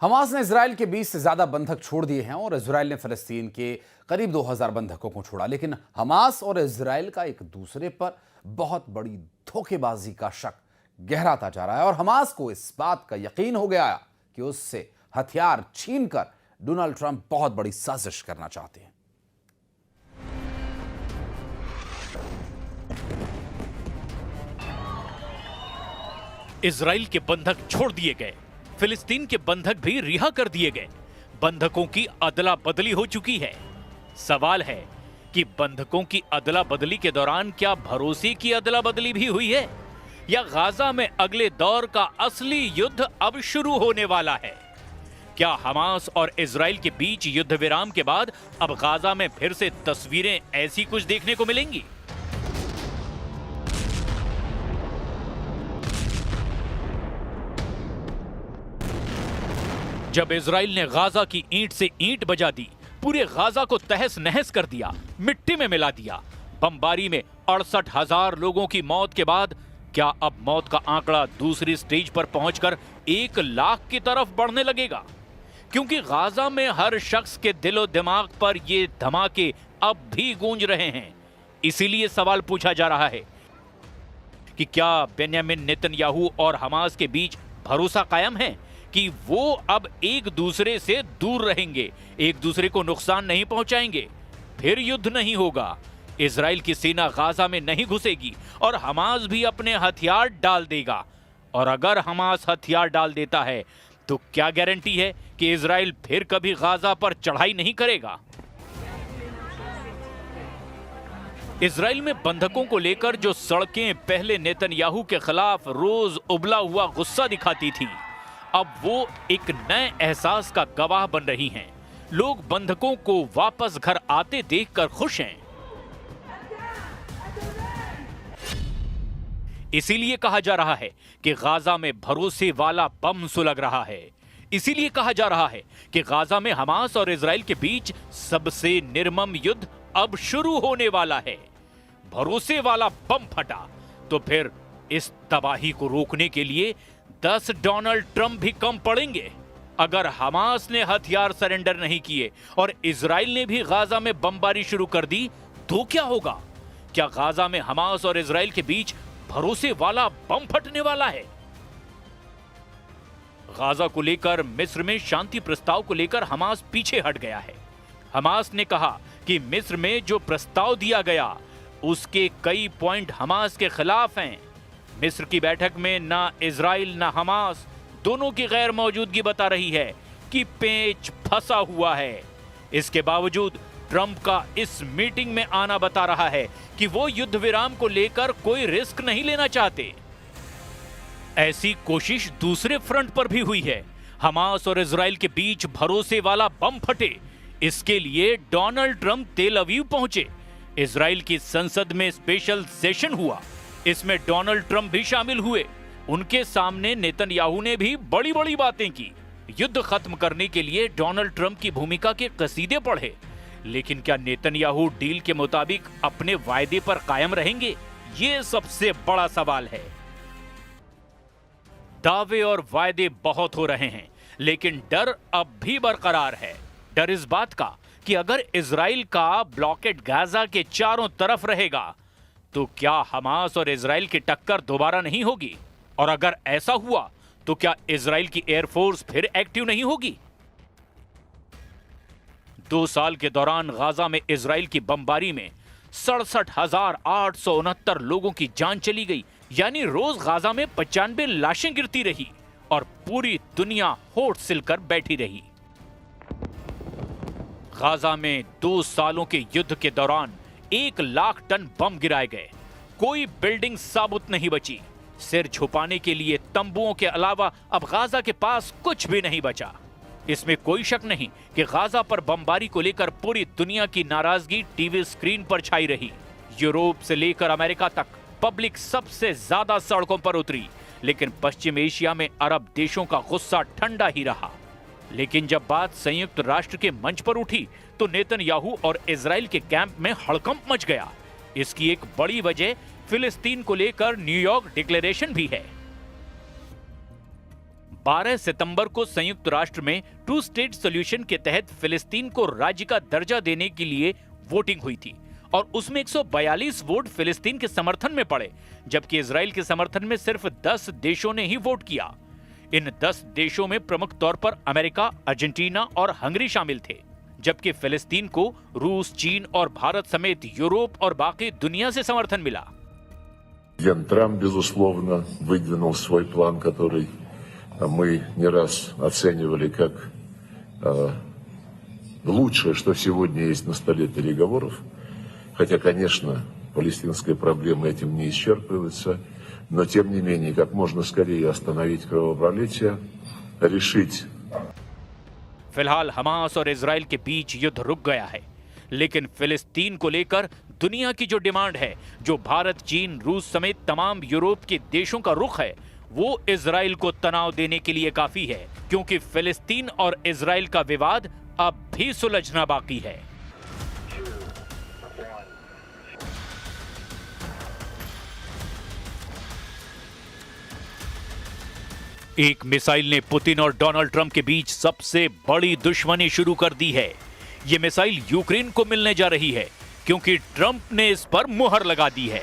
Hamas ने Israel के 20 से ज्यादा बंधक छोड़ दिए हैं और इजराइल ने फिलिस्तीन के करीब 2000 बंधकों को छोड़ा। लेकिन हमास और इजराइल का एक दूसरे पर बहुत बड़ी धोखेबाजी का शक गहराता जा रहा है और हमास को इस बात का यकीन हो गया कि उससे हथियार छीनकर डोनाल्ड ट्रंप बहुत बड़ी साजिश करना चाहते हैं। इजराइल के बंधक छोड़ दिए गए, फिलिस्तीन के बंधक भी रिहा कर दिए गए। बंधकों की अदला बदली हो चुकी है। सवाल है कि बंधकों की अदला बदली के दौरान क्या भरोसे की अदला बदली भी हुई है या गाजा में अगले दौर का असली युद्ध अब शुरू होने वाला है? क्या हमास और इजराइल के बीच युद्ध विराम के बाद अब गाजा में फिर से तस्वीरें ऐसी कुछ देखने को मिलेंगी? जब इजराइल ने गाजा की ईंट से ईंट बजा दी, पूरे गाजा को तहस नहस कर दिया, मिट्टी में मिला दिया, बमबारी में 68,000 लोगों की मौत के बाद क्या अब मौत का आंकड़ा दूसरी स्टेज पर पहुंचकर 1 लाख की तरफ बढ़ने लगेगा? क्योंकि गाजा में हर शख्स के दिलो दिमाग पर ये धमाके अब भी गूंज रहे हैं। इसीलिए सवाल पूछा जा रहा है कि क्या बेन्यामिन नेतन्याहू और हमास के बीच भरोसा कायम है कि वो अब एक दूसरे से दूर रहेंगे, एक दूसरे को नुकसान नहीं पहुंचाएंगे, फिर युद्ध नहीं होगा, इजराइल की सेना गाजा में नहीं घुसेगी और हमास भी अपने हथियार डाल देगा। और अगर हमास हथियार डाल देता है तो क्या गारंटी है कि इजराइल फिर कभी गाजा पर चढ़ाई नहीं करेगा? इजराइल में बंधकों को लेकर जो सड़कें पहले नेतन्याहू के खिलाफ रोज उबला हुआ गुस्सा दिखाती थी, अब वो एक नए एहसास का गवाह बन रही हैं। लोग बंधकों को वापस घर आते देखकर खुश हैं। इसीलिए कहा जा रहा है कि गाजा में भरोसे वाला बम सुलग रहा है। इसीलिए कहा जा रहा है कि गाजा में हमास और इजराइल के बीच सबसे निर्मम युद्ध अब शुरू होने वाला है। भरोसे वाला बम फटा तो फिर इस तबाही को रोकने के लिए 10 डोनाल्ड ट्रंप भी कम पड़ेंगे। अगर हमास ने हथियार सरेंडर नहीं किए और इजराइल ने भी गाजा में बमबारी शुरू कर दी तो क्या होगा? क्या गाजा में हमास और इजराइल के बीच भरोसे वाला बम फटने वाला है? गाजा को लेकर मिस्र में शांति प्रस्ताव को लेकर हमास पीछे हट गया है। हमास ने कहा कि मिस्र में जो प्रस्ताव दिया गया उसके कई पॉइंट हमास के खिलाफ हैं। मिस्र की बैठक में ना इजराइल ना हमास दोनों की गैर मौजूदगी बता रही है कि पेच फंसा हुआ है। इसके बावजूद ट्रंप का इस मीटिंग में आना बता रहा है कि वो युद्ध विराम को लेकर कोई रिस्क नहीं लेना चाहते। ऐसी कोशिश दूसरे फ्रंट पर भी हुई है। हमास और इजराइल के बीच भरोसे वाला बम फटे, इसके लिए डोनाल्ड ट्रंप तेल अवीव पहुंचे। इजराइल की संसद में स्पेशल सेशन हुआ, इसमें डोनाल्ड ट्रंप भी शामिल हुए। उनके सामने नेतन्याहू ने भी बड़ी बड़ी बातें की। युद्ध खत्म करने के लिए डोनाल्ड ट्रंप की भूमिका के कसीदे पढ़े। लेकिन क्या नेतन्याहू डील के मुताबिक अपने वायदे पर कायम रहेंगे? ये सबसे बड़ा सवाल है। दावे और वायदे बहुत हो रहे हैं, लेकिन डर अब भी बरकरार है। डर इस बात का कि अगर इजराइल का ब्लॉकेड गाजा के चारों तरफ रहेगा तो क्या हमास और इजराइल की टक्कर दोबारा नहीं होगी? और अगर ऐसा हुआ तो क्या इजराइल की एयरफोर्स फिर एक्टिव नहीं होगी? 2 साल के दौरान गाजा में इजराइल की बमबारी में 67,869 लोगों की जान चली गई। यानी रोज गाजा में 95 लाशें गिरती रही और पूरी दुनिया होठ सिलकर बैठी रही। गाजा में 2 सालों के युद्ध के दौरान 1 लाख टन बम गिराए गए। कोई बिल्डिंग साबुत नहीं बची। सिर छुपाने के लिए तंबुओं के अलावा अब गाजा के पास कुछ भी नहीं बचा। इसमें कोई शक नहीं कि गाजा पर बमबारी को लेकर पूरी दुनिया की नाराजगी टीवी स्क्रीन पर छाई रही। यूरोप से लेकर अमेरिका तक पब्लिक सबसे ज्यादा सड़कों पर उतरी, लेकिन पश्चिम एशिया में अरब देशों का गुस्सा ठंडा ही रहा। लेकिन जब बात संयुक्त राष्ट्र के मंच पर उठी तो नेतन्याहू और इजराइल के कैंप में हड़कंप मच गया। इसकी एक बड़ी वजह फिलिस्तीन को लेकर न्यूयॉर्क डिक्लेरेशन भी है। 12 सितंबर को संयुक्त राष्ट्र में 2 स्टेट सॉल्यूशन के तहत फिलिस्तीन को राज्य का दर्जा देने के लिए वोटिंग हुई थी और उसमें 142 वोट फिलिस्तीन के समर्थन में पड़े, जबकि इजराइल के समर्थन में सिर्फ 10 देशों ने ही वोट किया। इन 10 देशों में प्रमुख तौर पर अमेरिका, अर्जेंटीना और हंगरी शामिल थे, जबकि फिलिस्तीन को रूस, चीन और भारत समेत यूरोप और बाकी दुनिया से समर्थन मिला। Президент Трамп, безусловно, выдвинул свой план, который мы не раз оценивали как лучшее, что сегодня есть на столе переговоров. Хотя, конечно, палестинская проблема этим не исчерпывается, но тем не менее, как можно скорее остановить кровопролитие, решить. फिलहाल हमास और इजराइल के बीच युद्ध रुक गया है, लेकिन फिलिस्तीन को लेकर दुनिया की जो डिमांड है, जो भारत, चीन, रूस समेत तमाम यूरोप के देशों का रुख है, वो इजराइल को तनाव देने के लिए काफी है, क्योंकि फिलिस्तीन और इजराइल का विवाद अब भी सुलझना बाकी है। एक मिसाइल ने पुतिन और डोनाल्ड ट्रंप के बीच सबसे बड़ी दुश्मनी शुरू कर दी है। यह मिसाइल यूक्रेन को मिलने जा रही है, क्योंकि ट्रंप ने इस पर मुहर लगा दी है।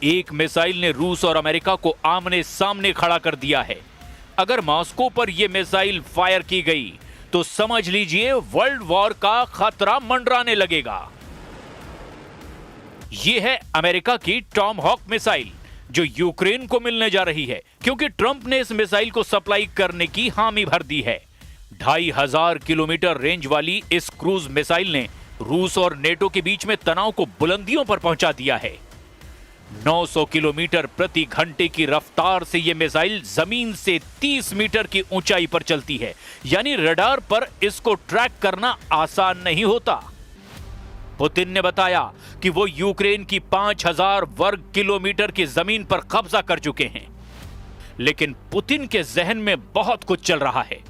एक मिसाइल ने रूस और अमेरिका को आमने सामने खड़ा कर दिया है। अगर मॉस्को पर यह मिसाइल फायर की गई तो समझ लीजिए वर्ल्ड वॉर का खतरा मंडराने लगेगा। यह है अमेरिका की टॉमहॉक मिसाइल, जो यूक्रेन को मिलने जा रही है, क्योंकि ट्रंप ने इस मिसाइल को सप्लाई करने की हामी भर दी है। 2500 किलोमीटर रेंज वाली इस क्रूज मिसाइल ने रूस और नेटो के बीच में तनाव को बुलंदियों पर पहुंचा दिया है। 900 किलोमीटर प्रति घंटे की रफ्तार से यह मिसाइल जमीन से 30 मीटर की ऊंचाई पर चलती है, यानी रडार पर इसको ट्रैक करना आसान नहीं होता। पुतिन ने बताया कि वो यूक्रेन की 5000 वर्ग किलोमीटर की जमीन पर कब्जा कर चुके हैं। लेकिन पुतिन के जहन में बहुत कुछ चल रहा है।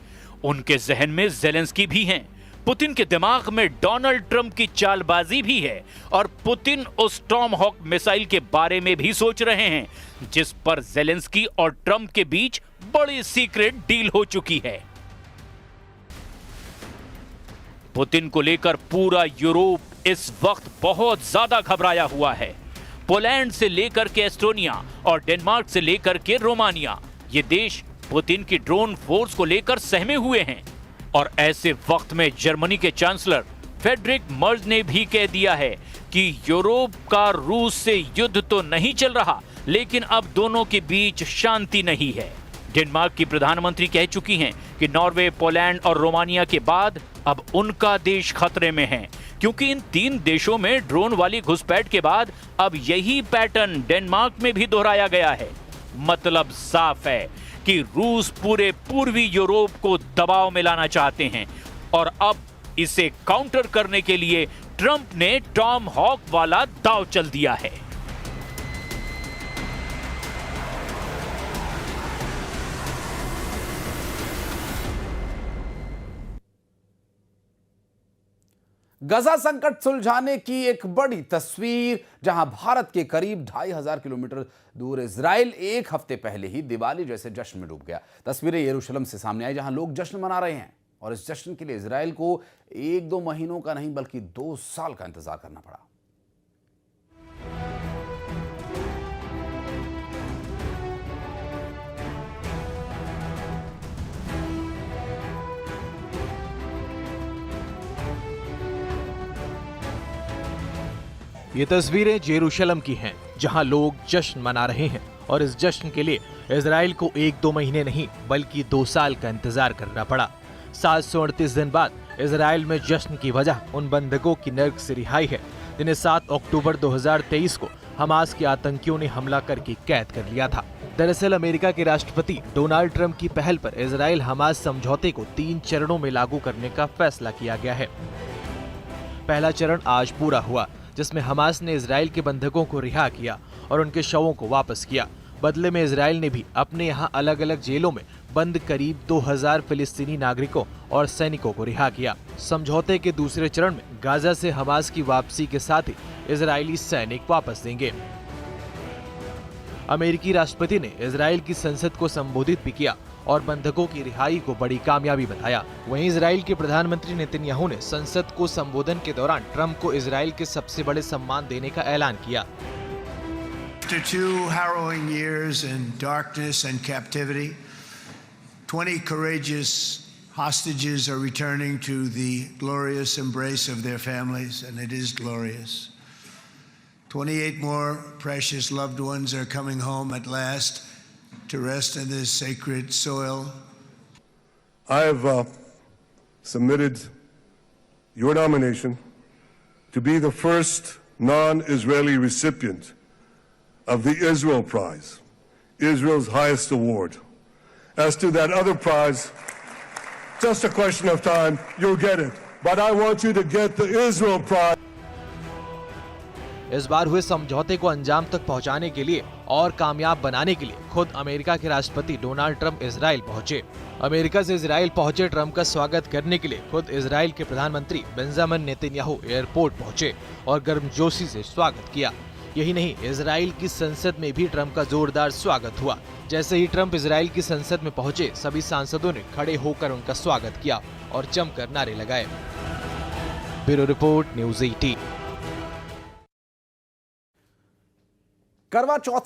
उनके जहन में ज़ेलेंस्की भी हैं। पुतिन के दिमाग में डोनाल्ड ट्रंप की चालबाजी भी है और पुतिन उस टॉमहॉक मिसाइल के बारे में भी सोच रहे हैं, जिस पर ज़ेलेंस्की और ट्रंप के बीच बड़ी सीक्रेट डील हो चुकी है। पुतिन को लेकर पूरा यूरोप इस वक्त बहुत ज्यादा घबराया हुआ है। पोलैंड से लेकर के एस्टोनिया और डेनमार्क से लेकर के रोमानिया, ये देश पुतिन की ड्रोन फोर्स को लेकर सहमे हुए हैं। और ऐसे वक्त में जर्मनी के चांसलर फ्रेडरिक मर्ज ने भी कह दिया है कि यूरोप का रूस से युद्ध तो नहीं चल रहा, लेकिन अब दोनों के बीच शांति नहीं है। डेनमार्क की प्रधानमंत्री कह चुकी हैं कि नॉर्वे, पोलैंड और रोमानिया के बाद अब उनका देश खतरे में है, क्योंकि इन 3 देशों में ड्रोन वाली घुसपैठ के बाद अब यही पैटर्न डेनमार्क में भी दोहराया गया है। मतलब साफ है कि रूस पूरे पूर्वी यूरोप को दबाव में लाना चाहते हैं और अब इसे काउंटर करने के लिए ट्रंप ने टॉमहॉक वाला दांव चल दिया है। गजा संकट सुलझाने की एक बड़ी तस्वीर, जहां भारत के करीब 2500 किलोमीटर दूर इजराइल एक हफ्ते पहले ही दिवाली जैसे जश्न में डूब गया। तस्वीरें यरूशलेम से सामने आई, जहां लोग जश्न मना रहे हैं और इस जश्न के लिए इजराइल को 1-2 महीनों का नहीं बल्कि 2 साल का इंतजार करना पड़ा। ये तस्वीरें जेरूशलम की हैं, जहां लोग जश्न मना रहे हैं और इस जश्न के लिए इजराइल को 1-2 महीने नहीं बल्कि 2 साल का इंतजार करना पड़ा। 738 दिन बाद इजराइल में जश्न की वजह उन बंधकों की नर्क से रिहाई है, जिन्हें 7 अक्टूबर 2023 को हमास के आतंकियों ने हमला करके कैद कर लिया था। दरअसल अमेरिका के राष्ट्रपति डोनाल्ड ट्रंप की पहल पर इजराइल हमास समझौते को 3 चरणों में लागू करने का फैसला किया गया है। पहला चरण आज पूरा हुआ, जिसमें हमास ने इजराइल के बंधकों को रिहा किया और उनके शवों को वापस किया। बदले में इजराइल ने भी अपने यहाँ अलग अलग जेलों में बंद करीब 2000 फिलिस्तीनी नागरिकों और सैनिकों को रिहा किया। समझौते के दूसरे चरण में गाजा से हमास की वापसी के साथ ही इजरायली सैनिक वापस देंगे। अमेरिकी राष्ट्रपति ने इजराइल की संसद को संबोधित भी किया और बंधकों की रिहाई को बड़ी कामयाबी बताया। वहीं इजराइल के प्रधानमंत्री नेतन्याहू ने संसद को संबोधन के दौरान ट्रंप को इजराइल के सबसे बड़े सम्मान देने का ऐलान किया। After 2 harrowing years in darkness and captivity, 20 courageous hostages are returning to the glorious embrace of their families, and it is glorious. 28 more precious loved ones are coming home at last to rest in this sacred soil. I have submitted your nomination to be the first non-Israeli recipient of the Israel Prize, Israel's highest award. As to that other prize, just a question of time, you'll get it. But I want you to get the Israel Prize. इस बार हुए समझौते को अंजाम तक पहुंचाने के लिए और कामयाब बनाने के लिए खुद अमेरिका के राष्ट्रपति डोनाल्ड ट्रंप इजराइल पहुंचे। अमेरिका से इजराइल पहुंचे ट्रंप का स्वागत करने के लिए खुद इजराइल के प्रधानमंत्री बेंजामिन नेतन्याहू एयरपोर्ट पहुंचे और गर्मजोशी से स्वागत किया। यही नहीं, इजराइल की संसद में भी ट्रंप का जोरदार स्वागत हुआ। जैसे ही ट्रंप इजराइल की संसद में पहुंचे, सभी सांसदों ने खड़े होकर उनका स्वागत किया और जमकर नारे लगाए। Bureau report, news 18। करवा चौथ